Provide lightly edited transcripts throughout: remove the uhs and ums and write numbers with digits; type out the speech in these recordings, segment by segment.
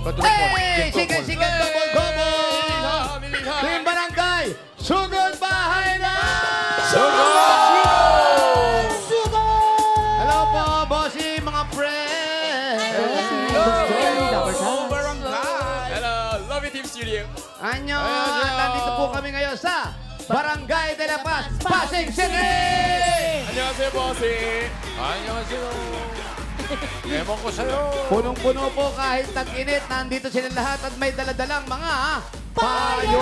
Hey! Sige, double! Team Barangay, sugod bahay na! Hello po, bossy, mga friends! Hello, Love You Team Studio. Anyo, nandito po kami ngayon sa Barangay de la Paz, Pasig City! 안녕하세요, bossy. 안녕하세요. Ewan ko sa'yo. Punong-puno po kahit tag-init, nandito sila lahat at may daladalang mga payo!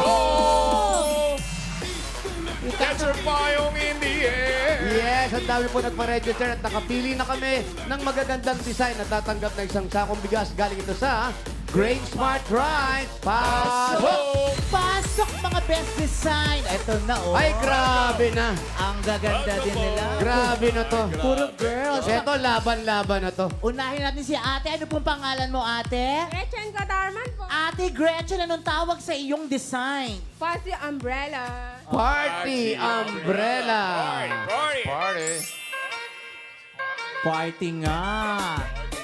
Get your payong in the air. Yes, ang dami po nagpa-register at nakapili na kami ng magagandang design at tatanggap na isang sakong bigas galing ito sa Great Smart Ride. Pasok! Pasok mga best design. Ito na oh. Ay, grabe na. Ang gaganda din nila. Grabe na to. Puro girls. Ito, laban-laban na to. Unahin natin si ate. Ano pong pangalan mo ate? Gretchen Kadarman po. Ate Gretchen, anong tawag sa iyong design? Fuzzy umbrella. Party Umbrella. Party. Party nga.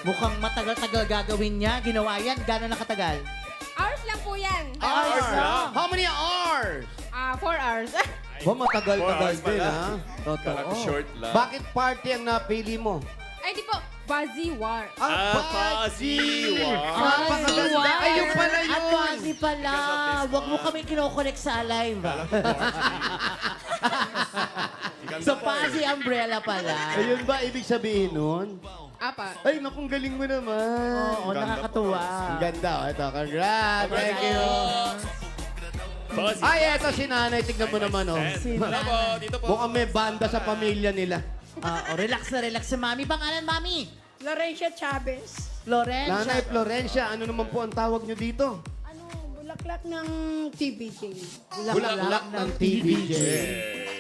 Mukhang matagal-tagal gagawin niya. Ginawa yan. Gano'n nakatagal? Hours lang po yan. Hours lang. How many hours? 4 hours. Ba, matagal-tagal Hours din, pala. ha? Kala ko Totoo. short lang. Bakit party ang napili mo? Ay, di po. Fuzzy war. Ang Fuzzy War. Napakaganda. Ayun pala At yun. Fuzzy pala. Huwag mo kami kinokonek sa alive. So, Fuzzy umbrella pala. Ayun ba ibig sabihin nun? Apa. Ay, nakong galing mo naman. Oo, nakakatuwa. Ang ganda. Ito, congrats. Thank you. Fuzzy. Ay, eto si nanay. Tignan mo naman, oh. Hello po, dito po. Mukhang may banda sa pamilya nila. Relax na relax si Mami. Pangalan, Mami? Laurentia Chavez. Lorenza. Nanay Florencia, ano naman po ang tawag nyo dito? Ano, bulaklak ng TBJ. Bulaklak ng TBJ.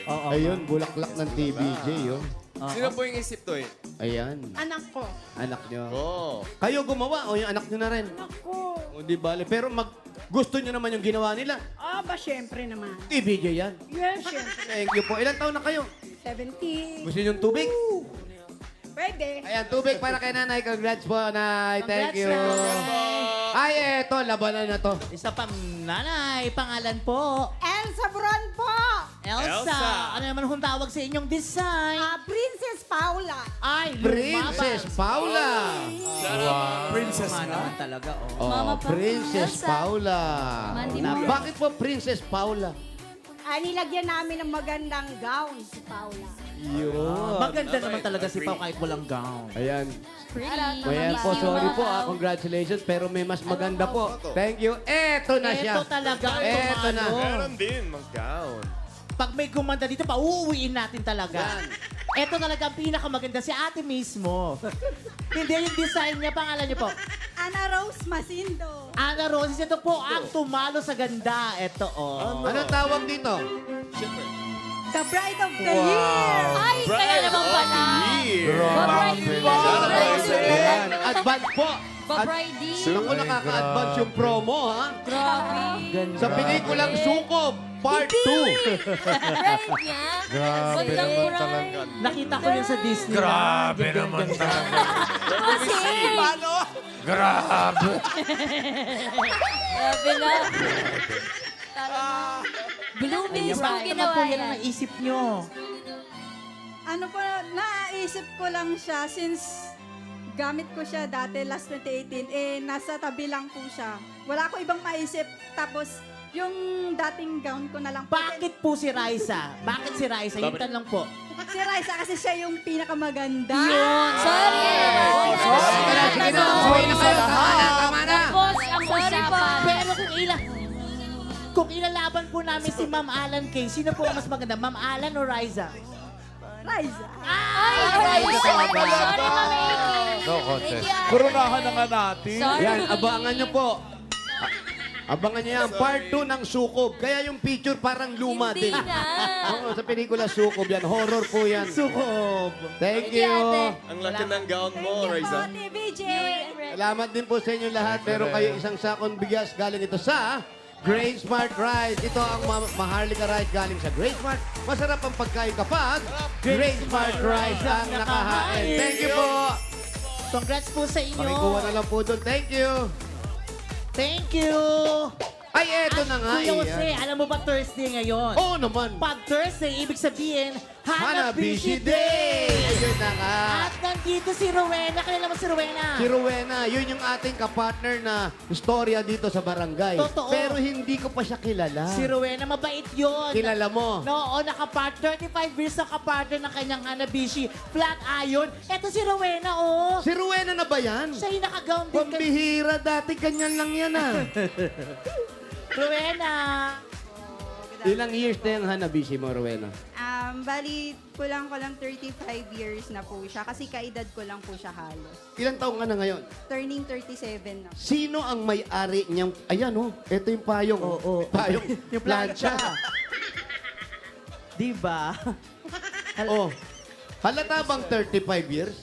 Oo. Ayun, bulaklak ng TBJ, yun. Sino po yung isip to eh? Ayan, Anak ko. anak nyo. Oh. Kayo gumawa o yung anak nyo na rin? Ako. O di bale. Pero gusto nyo naman yung ginawa nila. Syempre naman. TBJ yan. Yes, syempre. Thank you po. Ilan taon na kayo? 70. Gusto nyo yung tubig? Pwede. Ayan, tubig para kay nanay. Congrats po, nay. Thank you. Ay, eto, labanan na to. Isa pang nanay. Pangalan po? Elsa Buron po. Elsa. Elsa. Ano naman kung tawag sa inyong design? Princess Paula. Ay, Princess Paula. Princess na. naman talaga, oh. Oh, Mama pa. Princess Elsa. Paula. Mandi mo. Bakit po Princess Paula? Nilagyan namin ng magandang gown si Paula. Yun. Maganda naman talaga si Pao kahit walang gown. Ayan. Pretty. Ayan po, sorry po. Congratulations. Pero may mas maganda po. Thank you. Eto na siya. Ito talaga ang Eto na. tumalo. Meron din, mag-gown. Pag may gumanda dito, pauuwiin natin talaga. Ito talaga ang pinakamaganda si ate mismo. Hindi yung design niya, pangalan niyo po. Ana Rose Masindo. Ana Roses, ito po ang tumalo sa ganda. Ito, oh. Anong tawag dito? The Bride of the Year. Ay, kaya naman pala. Babride. Ayan. Advance po. Babride. Naku, nakaka-advance yung promo, ha? Grabe. Ganda. Sa pelikulang Sukob, Part 2. Bride niya. Grabe naman talaga. Nakita ko yun sa Disney. Grabe naman talaga. Kasi. Grabe. Grabe na. Blooming Ayan, sa bakit naman ginawa po yan yan. ang naisip nyo? Ano po, naisip ko lang siya since gamit ko siya dati last 2018, nasa tabi lang po siya. Wala ko ibang maisip. Tapos, yung dating gown ko na lang po. Bakit po si Raisa? Bakit si Raisa? Yung tanong po. Si Raisa kasi siya yung pinakamaganda. Yun. Sorry. Sige na, sige na. Sorry na kayo. Tama na. Tapos ang usapan. Pero kung ilalaban po namin si Ma'am Alan Kay, sino po ang mas maganda? Ma'am Alan o Raisa? Raisa. Ay, sorry, Ma'am Eki. No contest. Thank you. Kurunahan na nga natin. Sorry. Yan, abangan nyo po. Abangan niyo yan, part 2 ng Sukob. Kaya yung picture parang luma Hindi din. na. Oo, sa pelikula Sukob yan. Horror po yan. Sukob. Thank Thank you, you. ate. Ang laki ng gown mo, Raisa. TVJ. Salamat din po sa inyo lahat. Meron kayo isang sakong bigas galing ito sa Great Smart Rice. Ito ang Maharlika Rice galing sa Great Smart. Masarap ang pagkain kapag Great Smart Rice ang nakahain. Thank you po. Congrats po sa inyo. Pakikuha na lang po doon. Thank you. Thank you! Ay, eto na nga Kuya eh. Jose, alam mo ba Thursday ngayon? Oo naman. Pag Thursday, ibig sabihin, Hanabishi Day! Ayun na nga. At nandito si Rowena. Kanila mo si Rowena. Si Rowena, yun yung ating kapartner na istorya dito sa barangay. Totoo. Pero hindi ko pa siya kilala. Si Rowena, mabait yun. Kilala mo? Oo, nakapart 35 years na kapartner ng kanyang Hanabishi. Flat iron. Eto si Rowena, oh. Si Rowena na ba yan? Siya yung nakagown din. Pambihira, dati ganyan lang yan ah. Rowena. Ilang years na yung Hanabishi mo, Rowena? Bali, kulang ko lang 35 years na po siya kasi kaedad ko lang po siya halos. Ilang taong ka na ngayon? Turning 37 na. Sino ang may-ari niyang... Ayan oh, ito yung payong. Oo. Payong Yung plancha. Diba? Oh. Halata bang 35 years?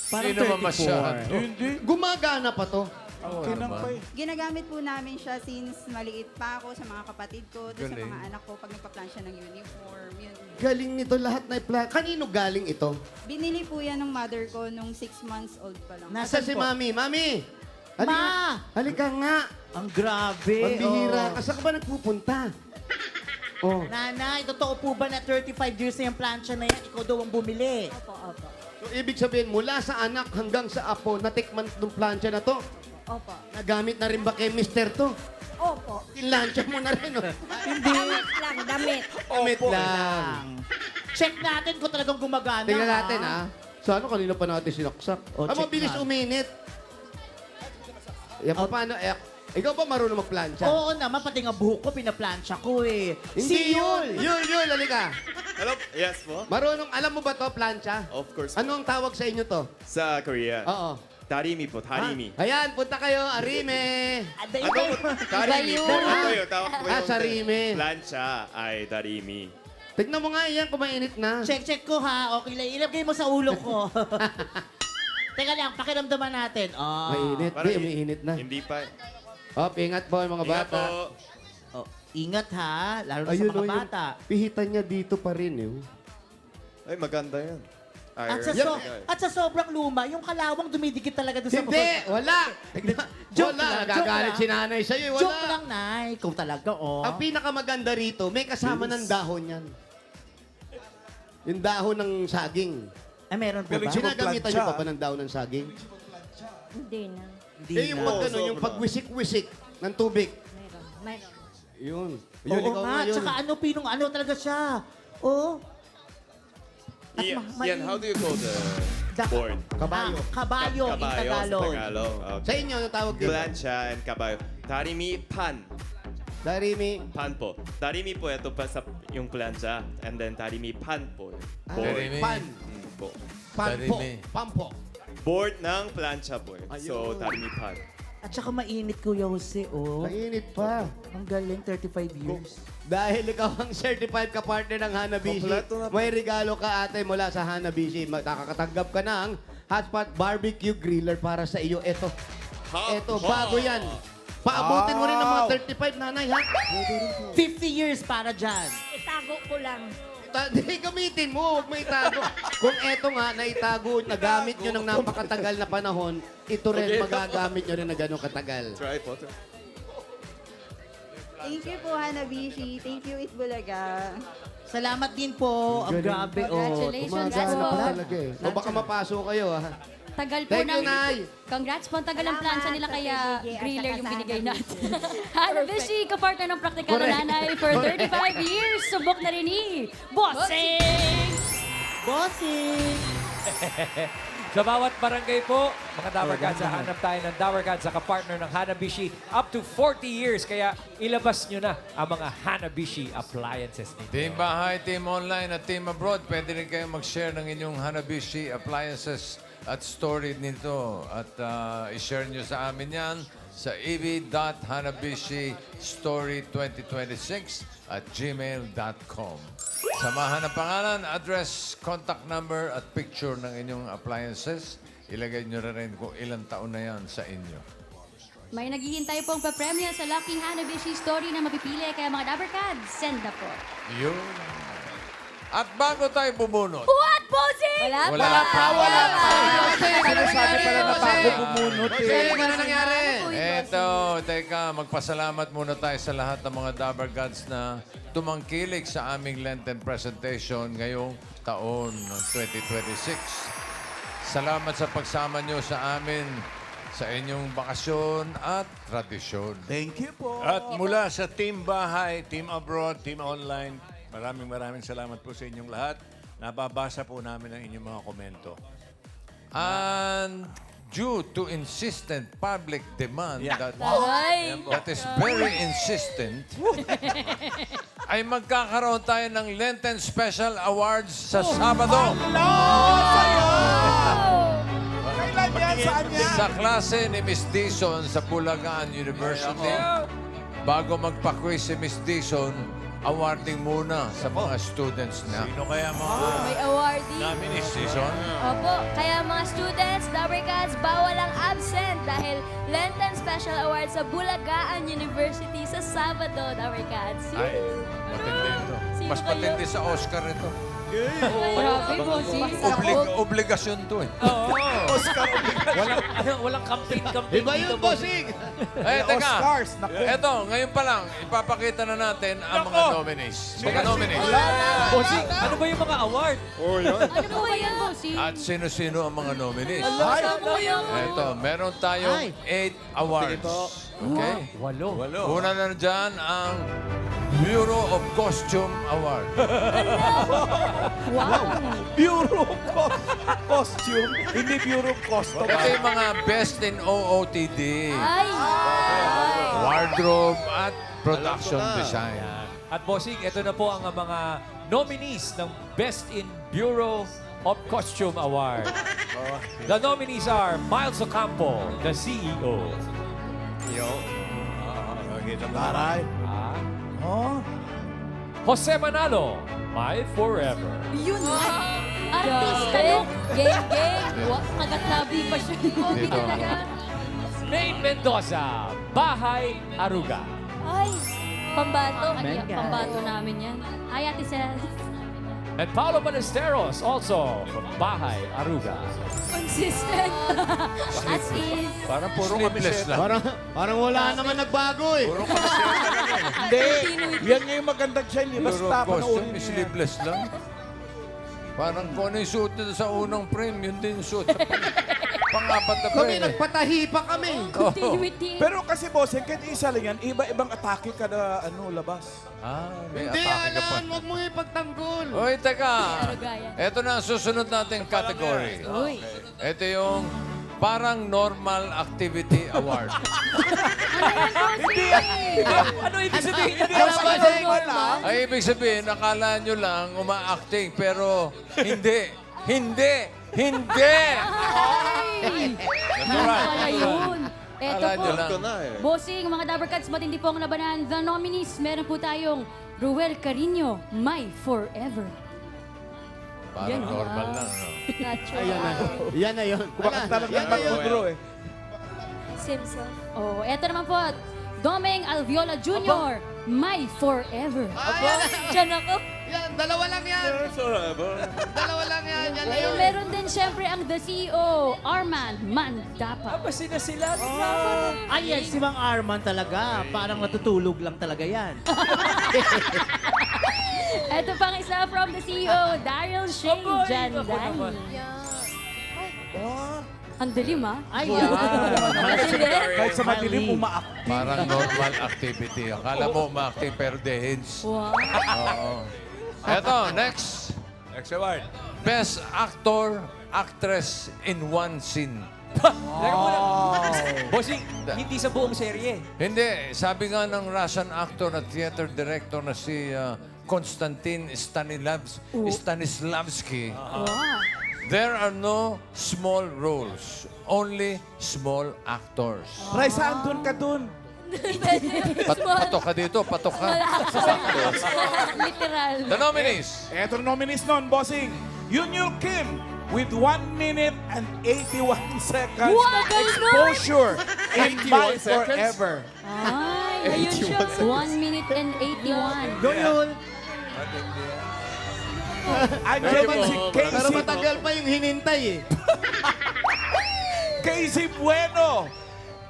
Parang Hindi naman 34. masyado. Hindi. Gumagana pa to. Kinampay. Ginagamit po namin siya since maliit pa ako sa mga kapatid ko, doon sa Galing. mga anak ko pag nagpa-plan siya ng uniform. Yun. Galing nito lahat na Kanino galing ito? Binili po yan ng mother ko nung 6 months old pa lang. Nasa si po? Mami? Mami! Ma! Halika nga. Ang grabe. Pambihira. oh. Asa ka ba nagpupunta? Oh. Nanay, totoo po ba na 35 years na yung plancha na yan? Ikaw daw ang bumili. Opo, opo. So, ibig sabihin, mula sa anak hanggang sa apo, natikman ng plancha na to. Opo. Nagamit na rin ba kay mister to? Opo. Tinlansya mo na rin, oh. Damit lang, damit. Damit lang. Check natin kung talagang gumagana. Tingnan natin, ha? So, ano, kanina pa natin sinaksak. Oh, Ang check mabilis na. uminit. Yan, paano? Ikaw ba marunong magplansya? Oo naman, pati nga buhok ko, pinaplancha ko eh. Hindi Si yun. Yul. Yul, halika. Hello? Yes po? Marunong, alam mo ba to, plansya? Of course. Ano ang tawag sa inyo to? Sa Korea. Oo. Darimi po, darimi. Ayan, punta kayo, Arime. Aday Ano? kayo. Darimi po. Ah. Ito yung tawag ko Ah, yung sarimi. plancha ay darimi. Tignan mo nga yan, kung mainit na. Check ko ha. Okay lang. Ilagay mo sa ulo ko. Teka lang, pakiramdaman natin. Oh. Mainit. Di, umiinit na. Hindi pa. Oh, ingat po yung mga Ingat bata. po. Oh, ingat ha, lalo na Ayun, sa mga oh, yung bata. pihitan niya dito pa rin, eh. Ay, maganda yan. At sa, Iron. at sa sobrang luma, yung kalawang dumidikit talaga doon sa Hindi, wala. Joke Wala, lang, nagagalit joke si nanay sa'yo, wala. Joke lang, Nay. Ikaw talaga, oh. Ang pinakamaganda rito, may kasama ng dahon yan. Yung dahon ng saging. Ay, meron po ba? Galing siya. Ginagamitan niyo pa magplansya. ba ng dahon ng saging? Hindi na. Hindi Eh, yung na. pag ano, yung sobra. pagwisik-wisik ng tubig. Mayroon. Mayroon. Yun. Yun, Oo ikaw nga, yun. tsaka ano, pinong ano talaga siya. Oh. At Ian, ma- Ian, how do you call the Da- board? Kabayo. Kabayo in Kabayo sa Tagalog. Tagalog. Sa Okay. inyo, ano tawag dito? Plancha and kabayo. Darimi pan. Darimi. Pan po. Darimi po, ito pa sa yung plancha. And then darimi pan po. Ah, Board. Darimi. Pan. Po. Pampo. Darimi. Pampo. Board ng plancha po. So, Ayun. darimi pan. At saka mainit, Kuya Jose, oh. Mainit pa. Ang galing, 35 years. Dahil ikaw ang certified ka-partner ng Hanabishi, Kompleto na po. may regalo ka ate mula sa Hanabishi. Makakatanggap ka ng Hotspot Barbecue Griller para sa iyo. Ito, bago yan. Paabutin mo rin ng mga 35, nanay, ha? 50 years para dyan. Itago ko lang. Hindi, gamitin mo. Huwag mo itago. Kung eto nga, naitago, nagamit nyo ng napakatagal na panahon, ito rin Okay. magagamit nyo rin na gano'ng katagal. Try po. Thank you po, Hanabishi. Thank you, Itbulaga. Salamat din po. Ang grabe, oh. Congratulations Gumagana po. pa talaga eh. O baka mapasok kayo, ha? Tagal po Thank you, ng... Nay. Congrats po. Ang tagal ng plancha nila kaya Salamat sa griller PBJ yung at binigay saka sa natin. Hanabishi, kapartner ng praktikal na Correct. nanay for 35 years. Subok na rin ni Bossing! Bossing! Sa bawat barangay po, mga Dower Cats, hanap tayo ng Dower Cats sa kapartner ng Hanabishi up to 40 years. Kaya ilabas nyo na ang mga Hanabishi appliances ninyo. Team Bahay, Team Online at Team Abroad, pwede rin kayong mag-share ng inyong Hanabishi appliances at story nito. At i-share nyo sa amin yan sa ev.hanabishistory2026@gmail.com. Samahan ng pangalan, address, contact number at picture ng inyong appliances. Ilagay nyo rin kung ilang taon na yan sa inyo. May naghihintay pong papremyo sa Lucky Hanabishi Story na mapipili. Kaya mga Dabber Cats, send na po. Yun. At bago tayo bumunot, What, Bossing? wala pa. Sinasabi pala na bago bumunot Jose, ano nangyari? Eto, teka, magpasalamat muna tayo sa lahat ng mga Dabber Gods na tumangkilik sa aming Lenten presentation ngayong taon ng 2026. Salamat sa pagsama nyo sa amin sa inyong bakasyon at tradisyon. Thank you po. At mula sa Team Bahay, Team Abroad, Team Online, maraming salamat po sa inyong lahat. Nababasa po namin ang inyong mga komento. And due to insistent public demand Ay! that is very insistent, ay magkakaroon tayo ng Lenten Special Awards sa Sabado. Kailan yan? Saan yan? Sa klase ni Miss Dizon sa Bulacan University. Bago magpa-quiz si Miss Dizon, awarding muna sa mga students na. Sino kaya mga May awardee. nominees? Dizon? Opo, kaya mga students, Dabber Cats, bawal ang absent dahil Lenten Special Award sa Bulacan University sa Sabado, Dabber Cats. Ay, matindi ito. Sino Mas kayo? matindi sa Oscar ito. Grabe, bossing. Obligasyon to eh. Walang campaign Iba dito, yun, bossing! Eh, teka. Oscars, naku. Eto, ngayon pa lang, ipapakita na natin ang mga nominees. Mga nominees. Bossing, ano ba yung mga award? Ano po ba yan, bossing? At sino-sino ang mga nominees. Ano po yan? Eto, meron tayong 8 awards. Okay? 8. Una na dyan ang Bureau of Costume Award. Bureau costume. Hindi Bureau costume. Ito yung mga Best in OOTD. Ay! Wardrobe at Production Design. At bossing, ito na po ang mga nominees ng Best in Bureau of Costume Award. The nominees are Miles Ocampo, the CEO. Taray. Oh. Jose Manalo, My Forever. Yun na. Artista, no? Gang. Magatlabi pa siya. Dito. Maine Mendoza, Bahay Aruga. Ay, pambato. Pambato namin yan. Hi, Ate Sel. And Paolo Ballesteros, also from Bahay Aruga. Consistent. As is. Parang puro kamises lang. Parang wala naman nagbago eh. Hindi. Yan nga yung magandang siya. Puro Basta costume, panoorin niyo yan. sleeveless lang. Parang kung ano yung suit nito sa unang frame, yun din yung suit. Pang-apat na Kami frame eh. nagpatahi pa kami. Continuity. Pero kasi bossing, kahit isa lang yan, iba-ibang atake kada labas. Ah, may Hindi, atake ka pa. Alan, huwag mo ipagtanggol. Oy, teka. Arugaya. Ito na ang susunod nating category. Uy. Ito yung parang normal activity award. Ano ibig sabihin niya? Ano ba, Seng? Ay, ibig sabihin, akala nyo lang uma-acting, pero hindi. Hindi! Ay! Kaya yun. Eto Akala po. nyo lang. Bossing, mga Dabber Cats, matindi po ang labanan. The nominees, meron po tayong Ruel Carino, My Forever. Parang normal lang, no? Natural. Yan na yun. Kumakanta lang Yan ng na yun. Magmudro eh. Simpson. Oh, eto naman po. Domeng Alviola Jr., My Forever. Diyan ako. Yan, dalawa lang yan. Dalawa lang yan. Yan na Eh, yun. meron din syempre ang the CEO, Arman Mandapa. Ba sila? Ayan, si Mang Arman talaga. Parang natutulog lang talaga yan. Ito pang isa from the CEO, Daryl Shane Jandani. Ang dilim, ha? Ayan. Kahit sa madilim, umaak. Parang normal activity. Akala mo uma-acting, pero dehins. Wow. Oo. Eto, next. Next award. Best actor, actress in one scene. Teka muna. Bossing, hindi sa buong serye. Hindi. Sabi nga ng Russian actor at theater director na si Konstantin Stanislavski, Wow. there are no small roles, only small actors. Ray, saan dun ka dun? Patok ka dito, patok ka. Literal. The nominees. Eto ang nominees nun, bossing. Yunyul Kim with 1 minute and 81 seconds Wow, ganun! exposure in My Forever. Ay, ayun siya. 1 minute and 81. Yun. Andiyan man si Pero Casey, matagal pa yung hinintay eh. Casey Bueno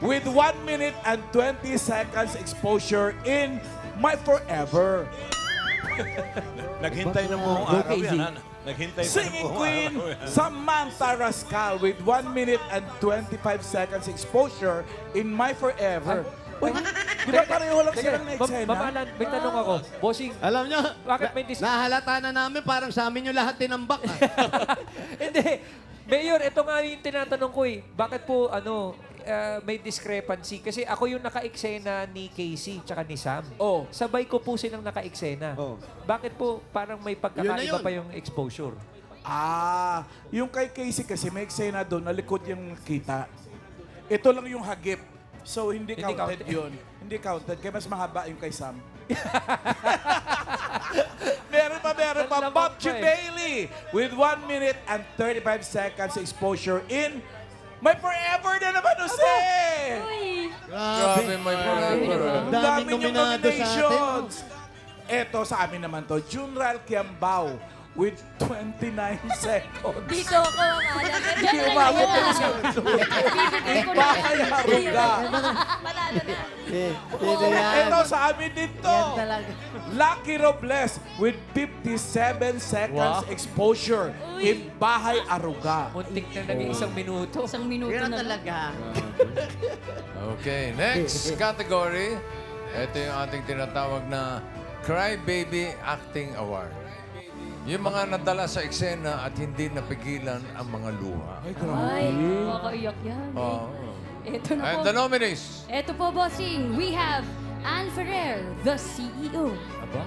with 1 minute and 20 seconds exposure in My Forever. Naghintay ng buong Go, araw Casey. yan. Naghintay pa ng Singing buong Queen, araw yan. Samantha Rascal with 1 minute and 25 seconds exposure in My Forever. Uy, di ba pareho lang silang na eksena? Mamalan, may tanong ako. Bossing, Alam nyo, Bakit may nahalata na namin parang sa amin yung lahat tinambak. hindi. Mayor, ito nga yung tinatanong ko eh. Bakit po, may discrepancy? Kasi ako yung naka-eksena ni Casey tsaka ni Sam. Oh. Sabay ko po silang naka-eksena. Oh. Bakit po parang may Yun pagkakaiba na yun. pa yung exposure? Yung kay Casey kasi may eksena doon, na likod yung kita. Ito lang yung hagip. So, hindi Hindi counted counted. yun. Hindi counted. Kaya mas mahaba yung kay Sam. meron pa. Ang lamang Bob pa eh. Bailey with 1 minute and 35 seconds exposure in My Forever na naman, Jose! Grabe, may forever. Ang Ang daming dami niyong nominado sa atin. nominations. Eto sa amin naman to, Junral Kiambao with 29 seconds. Dito ako ang alam. Hindi umabot yung Bibigay ko na. Bahay Haruga. Panalo na. Ito yan. Ito sa amin dito. Yan talaga. Lucky Robles with 57 seconds Wow. exposure in Bahay Aruga. Muntik na naging isang minuto. Isang minuto Yan na lang. talaga. Okay, next category. Ito yung ating tinatawag na Cry Baby Acting Award. Yung mga nadala sa eksena at hindi napigilan ang mga luha. Ay, makakaiyak yan. Oh. Ito na And po. the nominees. Ito po, bossing. We have Anne Ferrer, the CEO. Aba?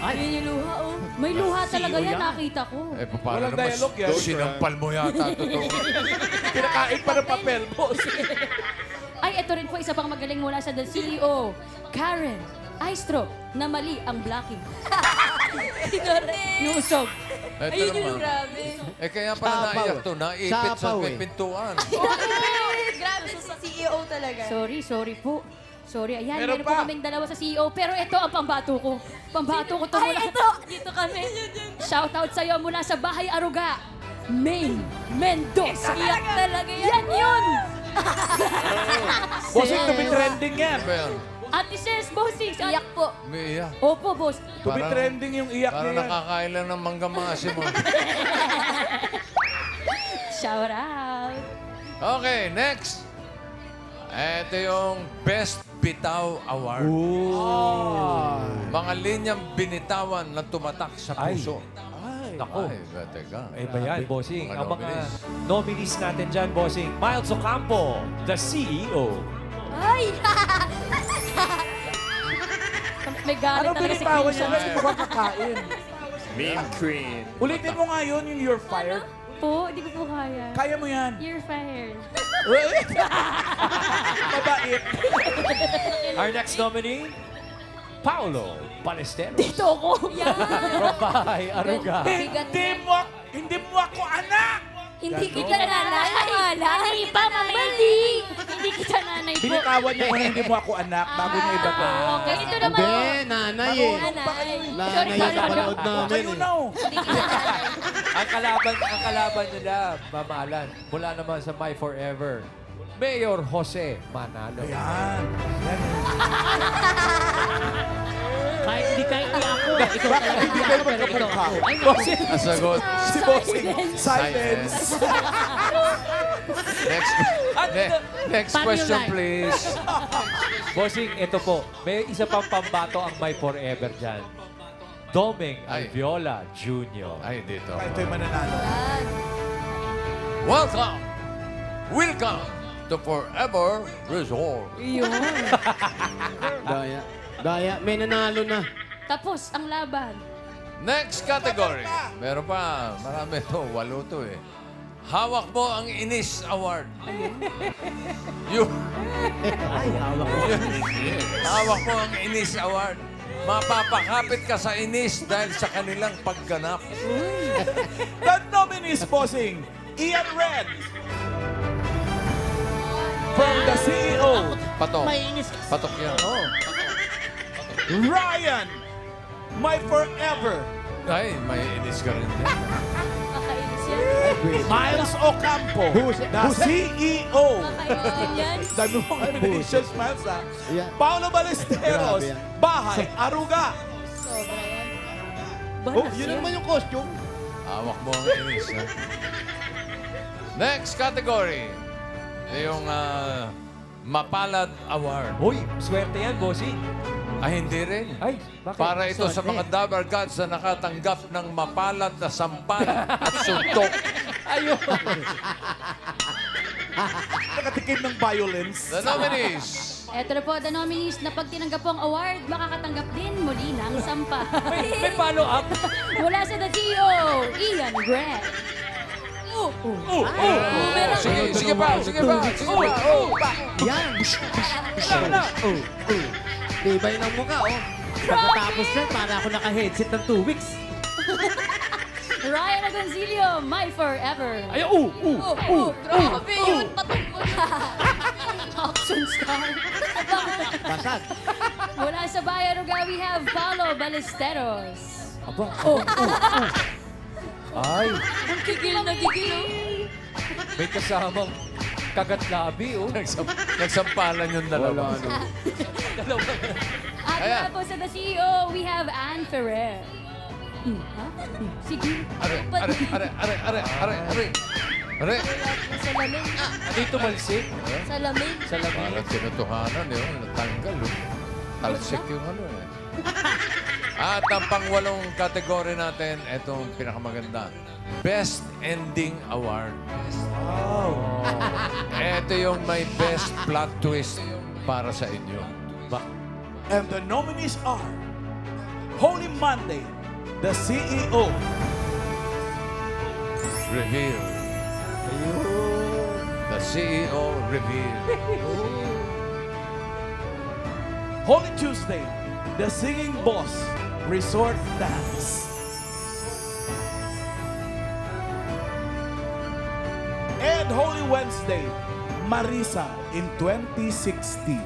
Ayun yung luha, oh. May luha talaga CEO yan, yan. nakita ko. Eh, paano Walang naman? dialogue yan. Sinampal mo yata, totoo. Pinakain pa ng papel, boss. Ay, ito rin po, isa pang magaling mula sa the CEO, Karen Aistro, na mali ang blocking. Nusog. Ito Ayun naman. yung grabe. Eh, kaya pala Sapaw. naiyak to. Naipit sa Sapaw eh. may pintuan. Grabe sa CEO talaga. Sorry po. Sorry, ayan, Meron meron po pa. kaming dalawa sa CEO. Pero ito ang pambato ko. Pambato ko to mula. Ay, ito! Dito kami. Shoutout sa'yo mula sa Bahay Aruga. Maine Mendoza. Iyak talaga yan. Yan yun! Bossing, to be trending yan. Ano yan? Ate Ses, bossing. Iyak po. May iyak. Opo, boss. To be Parang- trending yung iyak Parang niya. nakakain lang ng mangga maasim mo. Shout out. Okay, next. Ito yung Best Bitaw Award. Mga linyang binitawan na tumatak sa puso. Nako. Ay, teka. Eh ba yan, bossing? Mga Ang mga nominees. nominees natin dyan, bossing. Miles Ocampo, the CEO. Ay! May galit Ano talaga si binitawan niya? Queen Kasi mukhang kakain. Meme Queen. Ulitin mo nga yun, yung You're Fired. Po, hindi ko po kaya. Kaya mo yan. You're fired. Mabait. Our next nominee, Paolo Palestero. Dito ako. Yan. From Bahay Aruga. Hindi mo ako anak! Hindi kita nanay. Nanay pa, mali. Hindi kita nanay po. Binitawan niya kung hindi mo ako anak bago niya iba ko. Okay, ito naman. Hindi, nanay eh. Nanay. Nanay yung napanood namin Kayo eh. na. Hindi kita nanay. ang kalaban nila, mamalan, mula naman sa My Forever, Mayor Jose Manalo. Yan. Kahit hindi ako. Ikaw talaga hindi ako, pero ikaw. Ay, Bossing, Ang sagot. Si Bossing. Silence. Next, next Paano question, yun, please. bossing, ito po. May isa pang pambato ang My Forever dyan. Doming Ay. Alviola Jr. Ay, dito. Ito yung mananalo. Welcome! Welcome to Forever Resort. Yun. Daya. Daya, may nanalo na. Tapos, ang laban. Next category. Meron pa. Marami to. 8 to eh. Hawak mo ang Inis Award. Yung, Ay, hawak ko. hawak mo ang Inis Award. Mapapakapit ka sa inis dahil sa kanilang pagganap. The nominees, Bossing. Ian Red. From the CEO. Patok. Mainis. Patok yan. Oh. Ryan. My Forever. Ay, may inis ka rin din. Kakainis yan. Miles Ocampo, Jose- the Jose- CEO. Kakainis din yan. Dami mong nominations, Miles, ha? Yeah. Paolo Ballesteros, Grabe yan. Bahay, Aruga. Sobra yan. Oh, Banas yun yan. naman yung costume. Hawak mo ang inis, ha? Next category. Yung Mapalad Award. Uy, swerte yan, bossing. Ay, hindi rin. Ay, bakit? Para ito sa mga Dabber Gods na nakatanggap ng mapalad na sampal at suntok. Ayun. Nakatikim ng violence. The nominees. Eto na po, the nominees na pag tinanggap po ang award, makakatanggap din muli ng sampa. May follow-up. Mula sa The CEO, Ian Grant. Meron. Sige pa. Yan. Tibay ng mukha, oh. Pagkatapos yan, para ako naka-headset ng 2 weeks. Ryan Agoncillo, My Forever. Ay, Grabe yun, patungkol na. Action star. Basag. Mula sa Bayan Ruga, we have Paolo Ballesteros. Aba. Ay, Ang gigil na gigil, oh. may kasamang kagat-labi, oh. Nagsampalan yung dalawa. At Ayan. mula po sa The CEO, we have Ann Ferrer. Ha? Sige. Are. Sa lamig. Dito malsik. Sa lamig. Sa lamig. Parang tinutuhanan, yun. Natanggal, oh. Talsik yung ano, eh. At ang pangwalong kategory natin, itong pinakamaganda. Best Ending Award. Wow. Ito yung may best plot twist para sa inyo. And the nominees are Holy Monday, the CEO. Reveal. The CEO reveal. Holy Tuesday, the Singing Boss, Resort Dance. And Holy Wednesday, Marisa in 2016.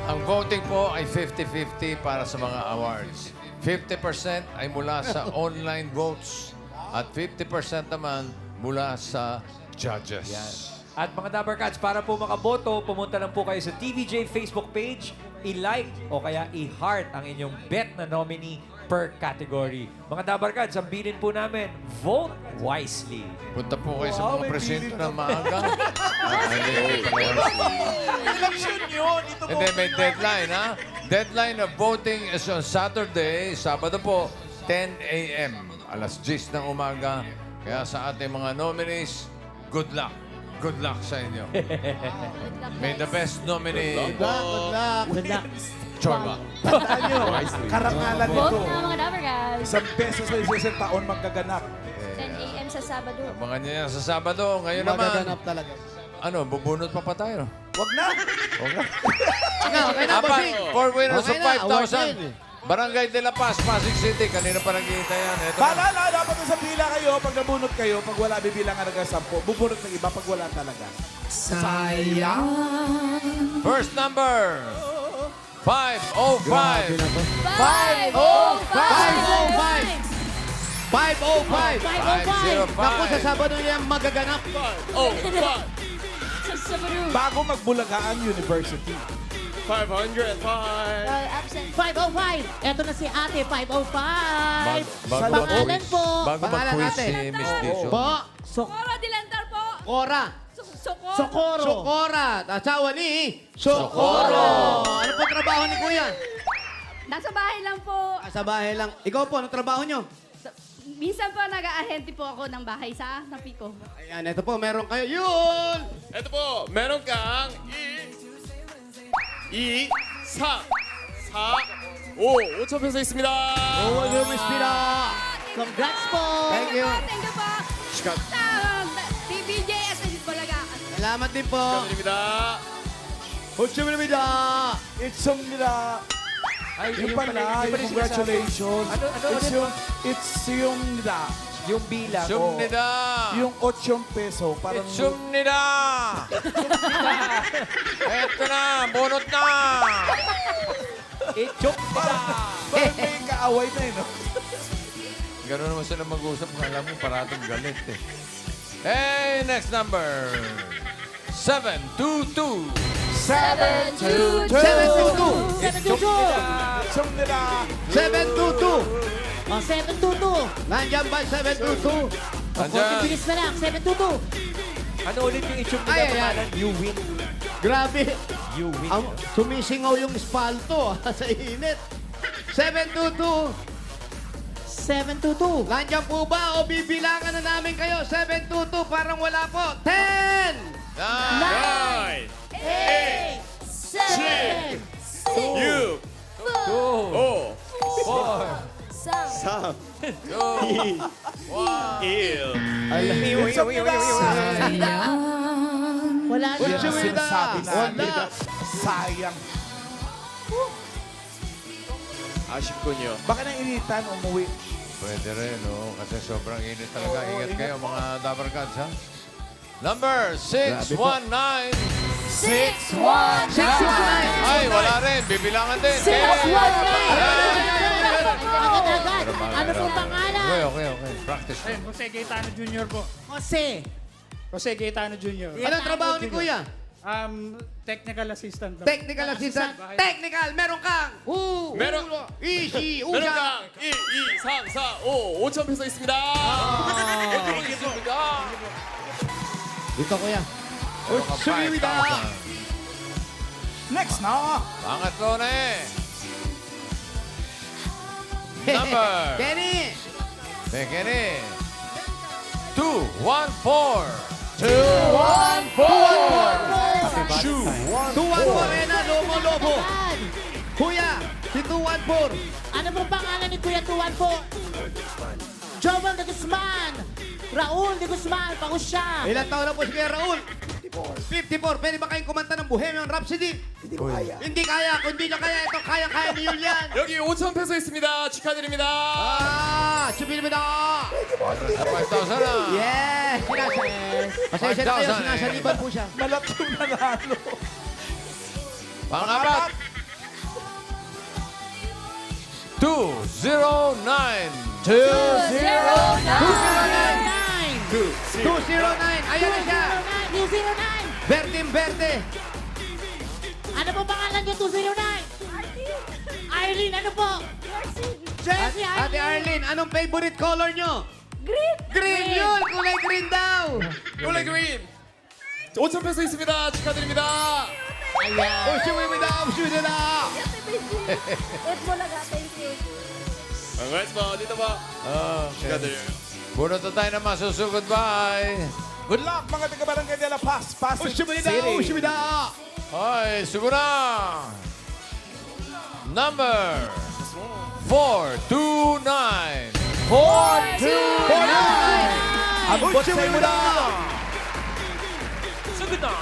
Ang voting po ay 50-50 para sa mga awards. 50% ay mula sa online votes at 50% naman mula sa judges. At mga Dabber Cats, para po makaboto, pumunta lang po kayo sa TVJ Facebook page, i-like o kaya i-heart ang inyong bet na nominee per category. Mga Dabber Cats, ang bilin po namin, vote wisely. Punta po kayo sa Wow, mga may presinto bilin na maaga. Election yun! Ito Hindi, may deadline, ha? Deadline of voting is on Saturday, Sabado po, 10 a.m. Alas 10 ng umaga. Kaya sa ating mga nominees, good luck. Good luck sa inyo. May the best nominee, Good luck. Good luck. Chorba. Tandaan nyo, karangalan Vote nito. na mga Dabber Guys. Isang beses sa isang taon magaganap. 10 a.m. sa Sabado. Abangan niyo yan sa Sabado. Ngayon naman, Magaganap talaga. ano, bubunot pa tayo. Wag na! Okay na, Apat, bossing. 4 winners Okay of na, award 5,000. Barangay de la Paz, Pasig City. Kanina pa naghihintay yan. Ito na. Paalala, dapat sa pila kayo, pag nabunot kayo, pag wala bibilangan hanggang 10, bubunot ng iba pag wala talaga. Sayang! First number, 505. 505. 505. Naku, sa Sabado yan magaganap. Sa Sabado. Bago magbulagaan University. 505. Absent. 505. Eto na si ate, 505. Bago Pangalan mag-quiz. po. Bago Pangalan mag-quiz natin. si Miss Dizon. Po, Cora Dilantar po. Cora. Socorro. Sokora. Asawa ni Socorro. Ano po trabaho ni Kuya? Nasa bahay lang po. Sa bahay lang. Ikaw po, ano trabaho nyo? Minsan po nag-aahente po ako ng bahay sa Napico. Ayan, ito po, meron kayo. Yun! ito po, meron kang 2, 3, 4, 5 peso 있습니다. Oh, Mispira. Congrats po. Thank you. Thank you po. TVJ SNG Bulaga. Salamat din po. 축하드립니다. Huchumilmida. It's nila. Ay, Yung pala, yung congratulations. It's yung nila. Yung bilang. Sumnida. Yung 8 peso. Parang Sumnida. Eto na, bunot na. Ichok nila. Parang may kaaway na no? Gano'n naman sila mag-usap. Alam mo, parating galit eh. Hey, next number. 722. 722. 722. Siyang nila. 722. Oh, 722. Nandiyan ba 722? Konting Andyan. bilis na lang. 722. Ano ulit yung ichok nila? Ay, ay, ay. Pangalan? You win. Grabe. You win. Sumisingaw yung espalto sa init. 722. 722. Nandiyan po ba o bibilangan na namin kayo? 722, parang wala po. 10! 9, 8, 7, 6, 5, 4, 3, 2, 1. Wala na. Yan ang Wala. sinasabi namin. Wala. Sayang. 아쉽군요. Baka nainitan, umuwi. Pwede rin, no? Kasi sobrang init talaga. Ingat kayo, mga Dabber Gods, ha? Number 619. 619! Ay, wala rin. Bibilangan din. 619. Agad-agad. Ano pong pangalan? Okay. Practice na. Jose Gaetano Jr. po. Jose. Jose Gaetano Jr. Anong trabaho ni Kuya? Technical assistant. Technical assistant. Technical, meron kang. meron. Easy, 메롱강 usa. 1, 2, 3, 4, 5, 5천 페소 있습니다. 있습니다. Dito, Kuya. Meron ka Utsumida. 5,000. Next na. Pangatlo na eh. Number. Kenny. Tekeni. 214. 214 Rena, Lobo. Kuya, si 214. Ano pong pangalan ni Kuya 214? Jovan de Guzman. Raul de Guzman. Pangusya. Ilang taon na po si Kuya Raul? 54. Pwede ba kayong kumanta ng Bohemian Rhapsody? Hindi kaya. Hindi kaya. Kung hindi nyo kaya, ito kaya ni Julian. 여기 5천 페소 있습니다. 축하드립니다. Chubinibida. 5,000 na. Yes! Pasensya na kayo, 5,000 sinasaliban po siya. Malap yung nanalo. Pangapat. 209. 209. Ayan na siya. 209. Bertim Verde. Ano po pangalan niyo 209? Irene, ano po? Jessie, Ate Arlene, anong favorite color nyo? Green. Green yun! Kulay green daw! 콜레 그린 5천 페소 있습니다. 축하드립니다. Ayan. Chubinibida. 반갑습니다. dito po. Okay. 축하드려요. Bunot na tayo na masusugod. Bye. Good luck, mga taga-barangay de La Paz, Pasig Chubinibida. City. Chubinibida. Ay, sugo na. Number 429. 429. Abot sa iyo na. Sugod na.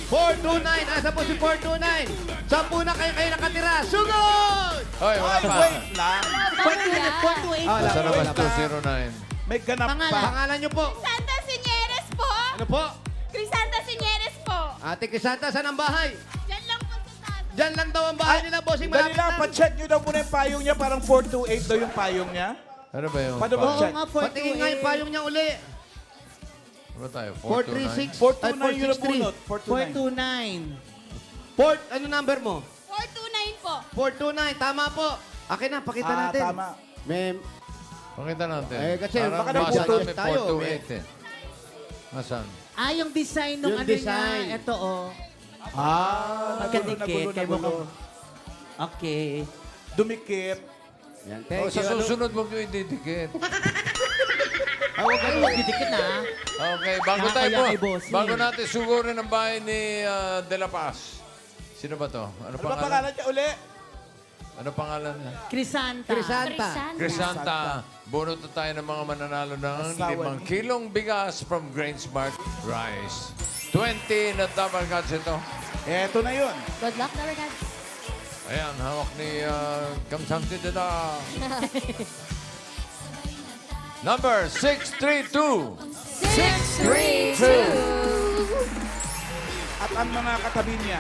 429. Asa po si 429? 10 na kayo nakatira. Sugod! Ay, wala Ay, pa. wait lang. 428. Nasa na ba 209? May ganap Pangalan. pa. Pangalan nyo po. Santa Sinieres po! Ano po? Crisanta Sinieres po! Ate Crisanta, saan ang bahay? Diyan lang po sa taas. Diyan lang daw ang bahay nila, bossing. Dali Malapit lang, lang. pa-check nyo daw muna yung payong niya. Parang 428 daw yung payong niya. Ano ba yung? Paano ba Oo check? nga, Patingin nga yung 428. payong niya uli. Ano ba tayo? 436. 429 yung 463. nabunot. 429. 429. Ano number mo? 429 po. 429. Tama po. Akin na, pakita natin. Tama. May Pakita natin. Eh, kasi Parang baka basa naputol namin tayo, 428 eh. Nasaan? Yung design ng Yung ano design. niya. Ito, oh. nagulo, Magkadikit. Kay mo nagulo. Okay. Dumikit. Yan, Oh, thank sa you. susunod mo yung ididikit. Huwag kayo magdidikit na. Okay, bago tayo Nakakaya po. kay bossing. Bago natin sugurin ang bahay ni De La Paz. Sino ba to? Ano Ano ba pangalan? pangalan niya uli? Ano pangalan niya? Crisanta. Crisanta. Crisanta. Bunot na tayo ng mga mananalo ng Asawa 5 kilong bigas from Grain Smart Rice. 20 na Dabber Gods ito. Eto na yun. Good luck, Dabber Gods. Ayan, hawak ni Kamsangti Dada. Number 632. 632. At at ang mga katabi niya.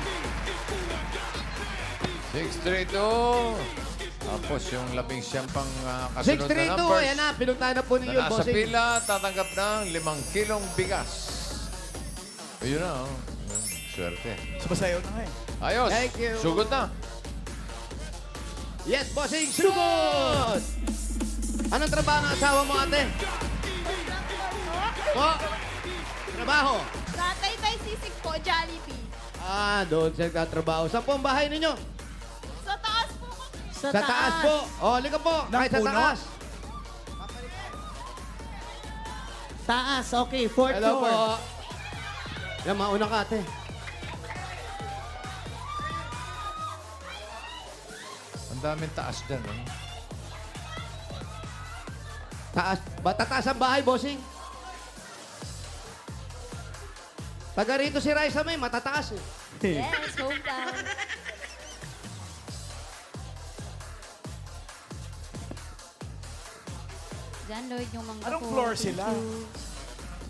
632. Tapos yung 11 pang kasunod na 632, numbers. ayan na, pinuntahan na po Na ninyo, nasa bossing. pila, tatanggap ng 5 kilong bigas. Ayun na, oh. Swerte. Sumasayaw na nga eh. Ayos. Thank you. Sugod na. Yes, bossing, sugod! Anong trabaho ng asawa mo, ate? Po? Trabaho? Sa Taytay Sisig po, Jollibee. Ah, doon siya nagtatrabaho. Saan po ang bahay ninyo? Sa taas po. Sa taas po. O, halika po. Ng Kahit sa puno? taas. Taas, okay. Fourth Hello floor. po. Yan, mauna ka, ate. Ang daming taas dyan, oh. Taas. Tataas ang bahay, bossing. Taga rito si Raisa may matataas eh. Yes, hometown. Diyan, Lloyd, yung mga Anong po. floor Thank sila? you.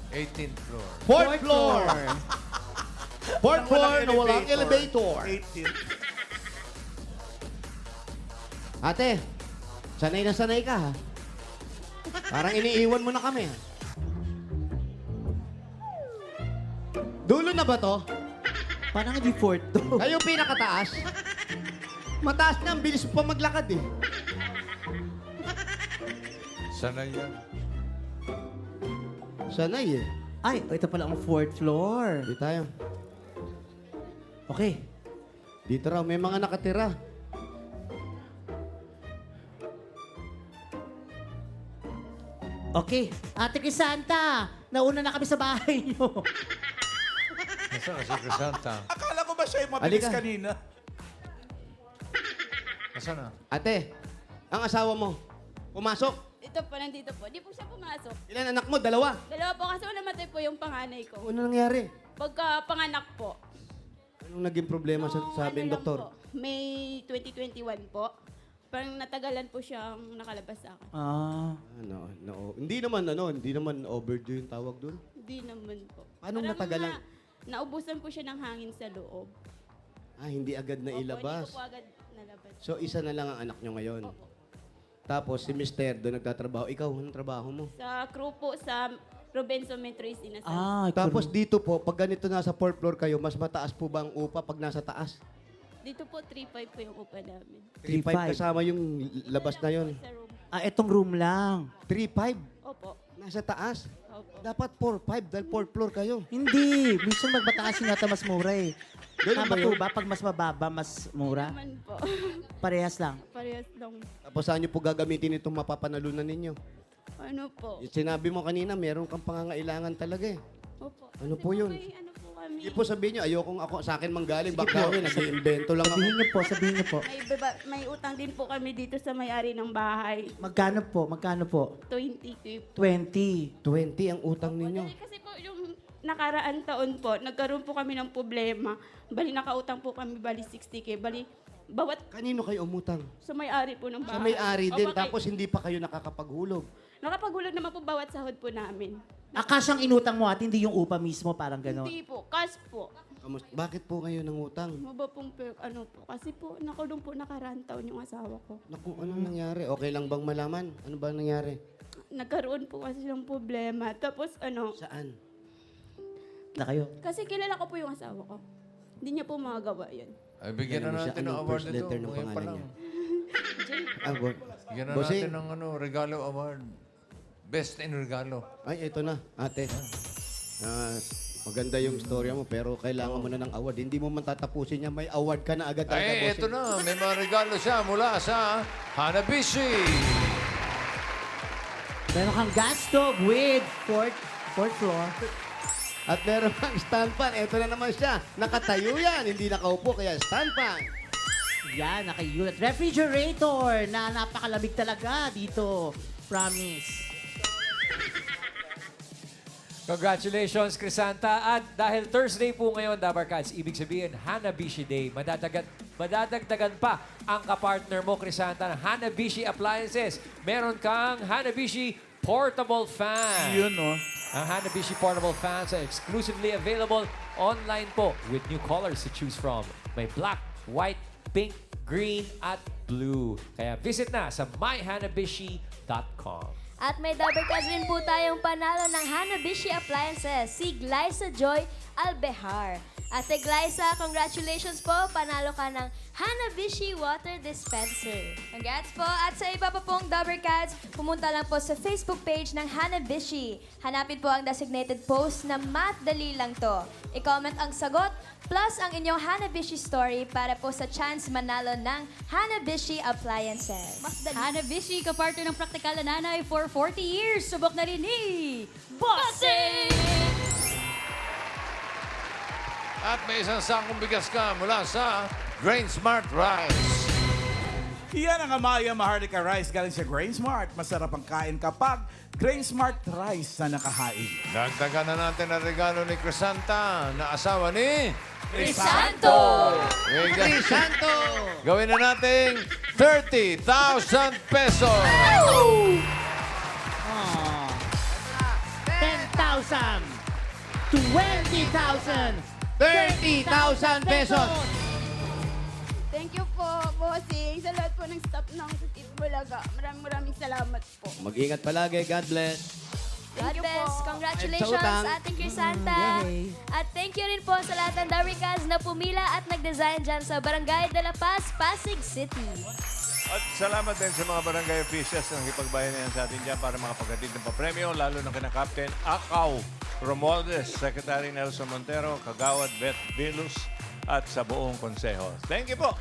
18th floor. Fourth floor. Fourth floor na walang elevator. elevator. 18. Ate, sanay na sanay ka ha. Parang iniiwan mo na kami ha. Dulo na ba to? Parang hindi fourth to. Kayo pinakataas? Mataas na, ang bilis mo pa maglakad eh. Sanay yan. Sanay eh. Ay, ito pala ang fourth floor. Di tayo. Okay. Dito raw, may mga nakatira. Okay. Ate Crisanta, nauna na kami sa bahay niyo. Nasaan na si Crisanta? Akala ko ba siya yung mabilis Halika. kanina? Nasaan na? Ate, ang asawa mo, pumasok. Ito po, nandito po. Di po siya pumasok. Ilan anak mo? Dalawa. Dalawa po kasi namatay po yung panganay ko. Ano nangyari? Pagka panganak po. Anong naging problema sa Nung sabi ng ano lang doktor? po, May 2021 po. Parang natagalan po siyang nakalabas sa akin. Ah. Hindi naman overdue yung tawag doon. Hindi naman po. Paano Parang natagalan? Naubusan po siya ng hangin sa loob. Ah, hindi agad na Opo, ilabas. Hindi po agad nalabas. So, isa na lang ang anak nyo ngayon. Opo. Tapos, si Mister doon nagtatrabaho. Ikaw, anong trabaho mo? Sa crew po sa Robinson Metro East Inasal. Ah, Tapos dito po, pag ganito nasa 4th floor kayo, mas mataas po ba ang upa pag nasa taas? Dito po 3.5 po yung upa namin. 3.5 kasama yung labas na yon. Sa room. itong room lang. 3.5 Opo. nasa taas. Opo. Dapat 4.5 dahil 4th floor kayo. Hindi. Minsan magbataas yung nata mas mura eh. Ganun Tama ba po yun? ba? Pag mas mababa, mas mura? Naman po. Parehas lang. Parehas lang. Tapos saan nyo po gagamitin itong mapapanalunan ninyo? Ano po? Sinabi mo kanina, meron kang pangangailangan talaga eh. Opo. Ano Kasi po yun? May ano po kami. Hindi po sabihin nyo, ayokong ako, sa akin manggaling. Sige Baka po. nag-iimbento lang ako. Sabihin niyo po. May utang din po kami dito sa may-ari ng bahay. Magkano po? Magkano po? 20K. 20. 20 ang utang ninyo. Kasi po yung nakaraan taon po, nagkaroon po kami ng problema. Bali nakautang po kami, bali 60K. Bali, bawat Kanino kayo umutang? sa may-ari po ng bahay. Sa may-ari din, Opo, kay- tapos hindi pa kayo nakakapaghulog. Nakapagulog naman po bawat sahod po namin. Cash ang inutang mo at hindi yung upa mismo, parang gano'n. Hindi po, cash po. Bakit po kayo nangutang? Maba pong ano po. Kasi po, nakulong po nakaraan taon yung asawa ko. Naku, anong nangyari? Okay lang bang malaman? Ano ba nangyari? Nagkaroon po kasi ng problema. Tapos Saan? Na kayo. kasi kilala ko po yung asawa ko. Hindi niya po magagawa yun. Ay, bigyan Ano na siya? natin ng Anong award first nito. letter ng Ngayon pa pangalan lang. niya? Bigyan na Bossing. natin ng regalo award. Best in regalo. Ay, ito na, ate. Maganda yung storya mo, pero kailangan mo na ng award. Hindi mo man tatapusin niya, may award ka na agad. Ay, ito na. May mga regalo siya mula sa Hanabishi. Meron kang gas stove with fourth floor. At meron kang stand fan. Ito na naman siya. Nakatayo yan, hindi nakaupo, kaya stand fan. Yan, naka-unit. Refrigerator na napakalamig talaga dito. Promise. Congratulations, Crisanta. At dahil Thursday po ngayon, Dabarkads, ibig sabihin, Hanabishi Day. Madadagdagan pa ang kapartner mo, Crisanta, ng Hanabishi Appliances. Meron kang Hanabishi Portable Fan. Yun, no? Ang Hanabishi Portable Fans ay exclusively available online po with new colors to choose from. May black, white, pink, green, at blue. Kaya visit na sa myhanabishi.com. At may Dabber Cats rin po tayong panalo ng Hanabishi Appliances, si Glyza Joy Albehar. Ate Glyza, congratulations po, panalo ka ng Hanabishi Water Dispenser. Congrats po. At sa iba pa pong Dabber Cats, pumunta lang po sa Facebook page ng Hanabishi. Hanapin po ang designated post na Math Dali Lang To. I-comment ang sagot plus ang inyong Hanabishi story para po sa chance manalo ng Hanabishi Appliances. Hanabishi, kapartner ng praktikal na nanay for 40 years. Subok na rin ni Bossing! At may isang sakong bigas ka mula sa Grain Smart Rice. Yan ang Amaya Maharlika Rice galing sa Grain Smart. Masarap ang kain kapag Grain Smart Rice na nakahain. Dagdagan na natin ang regalo ni Crisanta na asawa ni Crisanto! Crisanto! Gawin na natin 30,000 pesos. 10,000! 20,000! 30,000 pesos! Thank you po, bossing. Sa lahat po ng staff ng Sutit Bulaga. Maraming salamat po. Mag-ingat palagi. God bless. God you bless. po. Congratulations, At sa utang. Ate Crisanta. At thank you rin po sa lahat ng Dabber Cats na pumila at nag-design dyan sa Barangay de la Paz, Pasig City. At salamat din sa mga barangay officials na nakipagbayanihan sa atin dyan para makapagatid ng papremyo, lalo ng kina-Captain Akaw Romualdez, Secretary Nelson Montero, Kagawad Beth Vilus, at sa buong konseho. Thank you po!